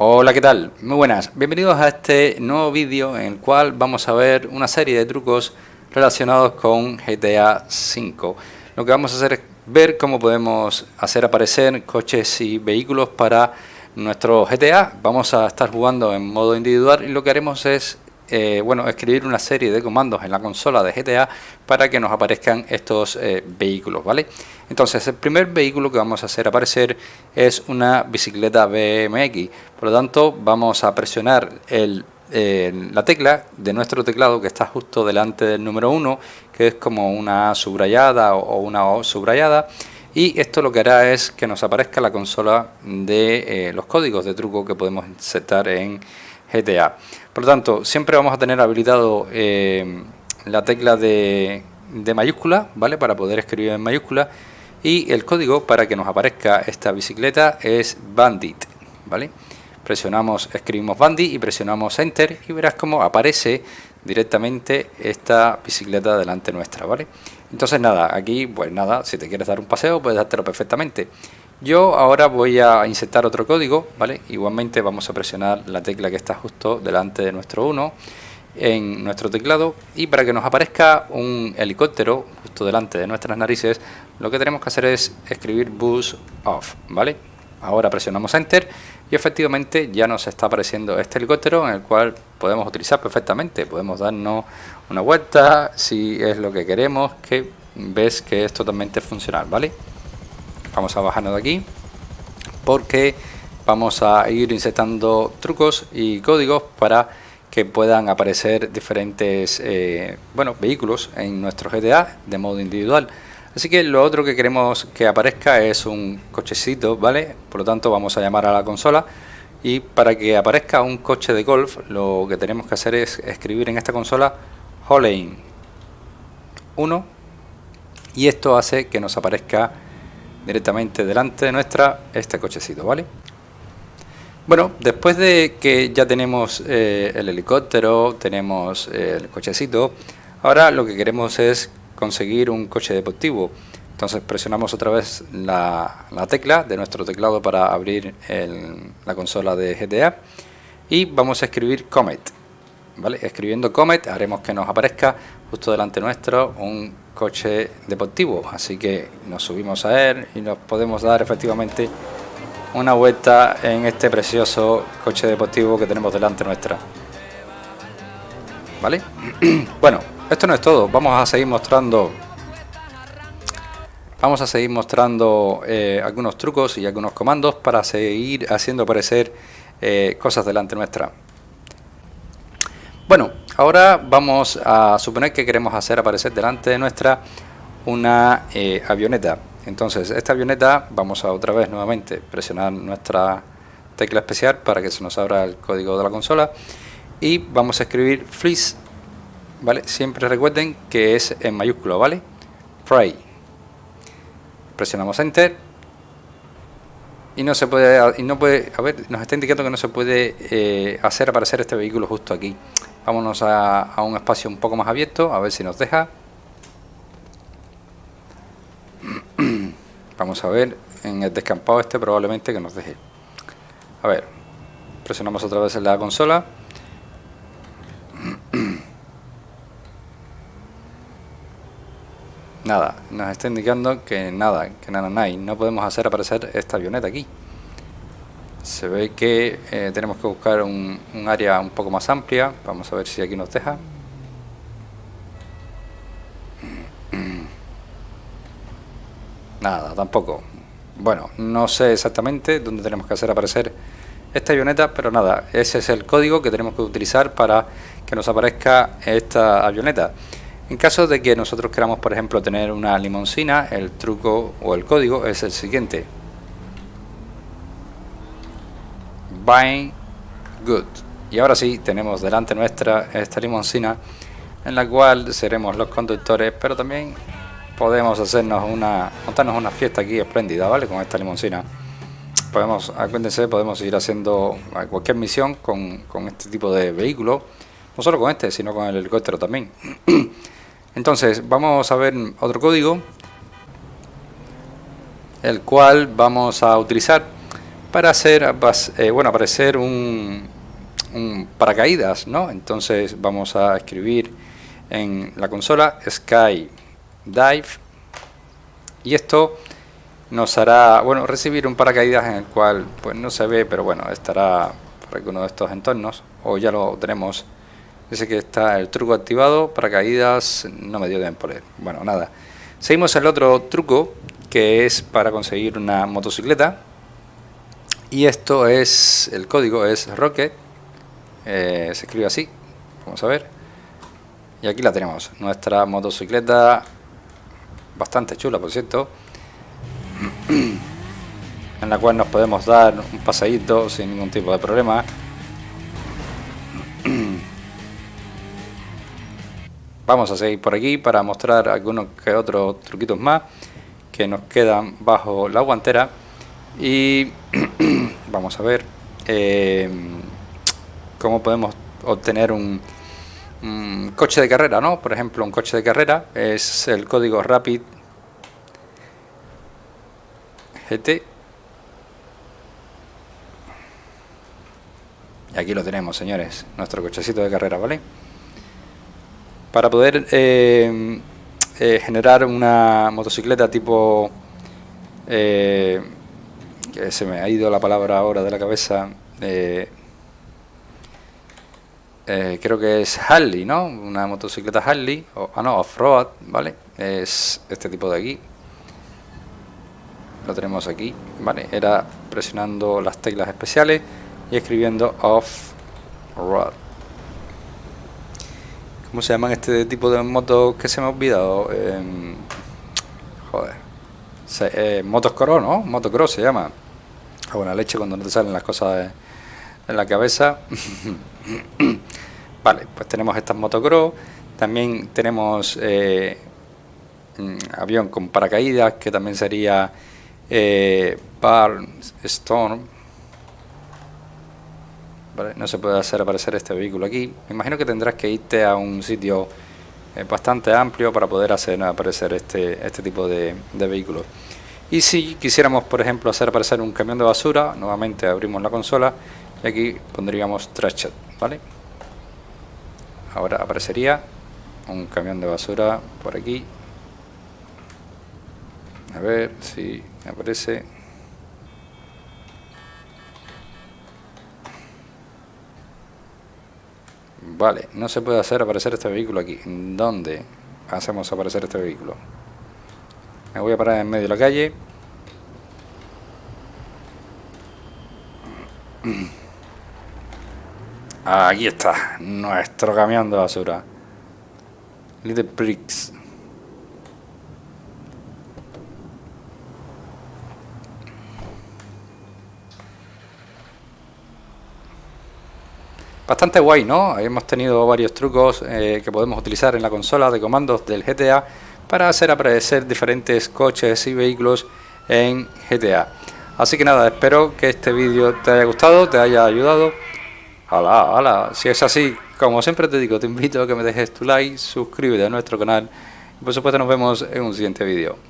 Hola, ¿qué tal? Muy buenas. Bienvenidos a este nuevo vídeo en el cual vamos a ver una serie de trucos relacionados con GTA V. Lo que vamos a hacer es ver cómo podemos hacer aparecer coches y vehículos para nuestro GTA. Vamos a estar jugando en modo individual y lo que haremos es escribir una serie de comandos en la consola de GTA para que nos aparezcan estos vehículos, ¿vale? Entonces, el primer vehículo que vamos a hacer aparecer es una bicicleta BMX. Por lo tanto, vamos a presionar la tecla de nuestro teclado que está justo delante del número 1, que es como una subrayada o una O subrayada. Y esto lo que hará es que nos aparezca la consola de los códigos de truco que podemos insertar en GTA. Por lo tanto, siempre vamos a tener habilitado la tecla de mayúscula, ¿vale? Para poder escribir en mayúscula. Y el código para que nos aparezca esta bicicleta es Bandit, ¿vale? Escribimos Bandit y presionamos Enter y verás cómo aparece directamente esta bicicleta delante nuestra, ¿vale? Entonces nada, aquí pues nada, si te quieres dar un paseo puedes dártelo perfectamente. Yo ahora voy a insertar otro código, ¿vale? Igualmente vamos a presionar la tecla que está justo delante de nuestro 1 en nuestro teclado, y para que nos aparezca un helicóptero justo delante de nuestras narices, lo que tenemos que hacer es escribir bus off, ¿vale? Ahora presionamos Enter y efectivamente ya nos está apareciendo este helicóptero en el cual podemos utilizar perfectamente. Podemos darnos una vuelta si es lo que queremos, que ves que es totalmente funcional, ¿vale? Vamos a bajarnos de aquí porque vamos a ir insertando trucos y códigos para que puedan aparecer diferentes vehículos en nuestro GTA de modo individual. Así que lo otro que queremos que aparezca es un cochecito, ¿vale? Por lo tanto vamos a llamar a la consola y para que aparezca un coche de golf lo que tenemos que hacer es escribir en esta consola Holane 1 y esto hace que nos aparezca directamente delante de nuestra este cochecito, ¿vale? Bueno, después de que ya tenemos el helicóptero, tenemos el cochecito, ahora lo que queremos es conseguir un coche deportivo. Entonces presionamos otra vez la tecla de nuestro teclado para abrir la consola de GTA y vamos a escribir Comet, ¿vale? Escribiendo Comet haremos que nos aparezca justo delante nuestro un coche deportivo, así que nos subimos a él y nos podemos dar efectivamente una vuelta en este precioso coche deportivo que tenemos delante nuestra, ¿vale? Bueno, esto no es todo, vamos a seguir mostrando algunos trucos y algunos comandos para seguir haciendo aparecer cosas delante nuestra. Bueno, ahora vamos a suponer que queremos hacer aparecer delante de nuestra una avioneta. Entonces esta avioneta vamos a otra vez nuevamente presionar nuestra tecla especial para que se nos abra el código de la consola y vamos a escribir freeze, ¿vale? Siempre recuerden que es en mayúscula, ¿vale? Fry. Presionamos Enter y no puede, a ver, nos está indicando que no se puede hacer aparecer este vehículo justo aquí. Vámonos a un espacio un poco más abierto a ver si nos deja. Vamos a ver en el descampado este probablemente que nos deje. A ver, presionamos otra vez en la consola. Nada, nos está indicando que nada hay. No podemos hacer aparecer esta avioneta aquí. Se ve que tenemos que buscar un área un poco más amplia. Vamos a ver si aquí nos deja. Nada, tampoco. Bueno, no sé exactamente dónde tenemos que hacer aparecer esta avioneta, pero nada, ese es el código que tenemos que utilizar para que nos aparezca esta avioneta. En caso de que nosotros queramos, por ejemplo, tener una limusina, el truco o el código es el siguiente: Buying Good. Y ahora sí, tenemos delante nuestra esta limusina en la cual seremos los conductores, pero también podemos montarnos una fiesta aquí espléndida, ¿vale? Con esta limusina. Acuérdense, podemos ir haciendo cualquier misión con este tipo de vehículo. No solo con este, sino con el helicóptero también. Entonces, vamos a ver otro código, el cual vamos a utilizar para hacer bueno, aparecer un paracaídas, ¿no? Entonces vamos a escribir en la consola Sky Dive y esto nos hará, bueno, recibir un paracaídas en el cual pues no se ve, pero bueno, estará por alguno de estos entornos, o ya lo tenemos. Dice que está el truco activado, paracaídas, no me dio tiempo a leer. Bueno, nada. Seguimos el otro truco, que es para conseguir una motocicleta. Y esto es, el código es Rocket, se escribe así, vamos a ver. Y aquí la tenemos, nuestra motocicleta, bastante chula por cierto, en la cual nos podemos dar un paseíto sin ningún tipo de problema. Vamos a seguir por aquí para mostrar algunos que otros truquitos más que nos quedan bajo la guantera. Y vamos a ver cómo podemos obtener un coche de carrera, ¿no? Por ejemplo, un coche de carrera es el código Rapid GT. Y aquí lo tenemos, señores, nuestro cochecito de carrera, ¿vale? Para poder generar una motocicleta tipo... que se me ha ido la palabra ahora de la cabeza. Creo que es Harley, ¿no? Una motocicleta Harley, no, off-road, ¿vale? Es este tipo de aquí. Lo tenemos aquí, ¿vale? Era presionando las teclas especiales y escribiendo off-road. ¿Cómo se llaman este tipo de motos que se me ha olvidado? Joder. Motocross, ¿no? Motocross se llama. A buena leche cuando no te salen las cosas en la cabeza. Vale, pues tenemos estas motocross. También tenemos avión con paracaídas, que también sería Barnstorm. Vale, no se puede hacer aparecer este vehículo aquí. Me imagino que tendrás que irte a un sitio bastante amplio para poder hacer aparecer este tipo de vehículos. Y si quisiéramos, por ejemplo, hacer aparecer un camión de basura, nuevamente abrimos la consola y aquí pondríamos Trashed, ¿vale? Ahora aparecería un camión de basura por aquí. A ver si aparece. Vale, no se puede hacer aparecer este vehículo aquí. ¿Dónde hacemos aparecer este vehículo? Me voy a parar en medio de la calle. Aquí está, nuestro camión de basura. Little Bricks. Bastante guay, ¿no? Hemos tenido varios trucos que podemos utilizar en la consola de comandos del GTA para hacer aparecer diferentes coches y vehículos en GTA. Así que nada, espero que este vídeo te haya gustado, te haya ayudado. ¡Hala! Si es así, como siempre te digo, te invito a que me dejes tu like, suscríbete a nuestro canal y por supuesto nos vemos en un siguiente vídeo.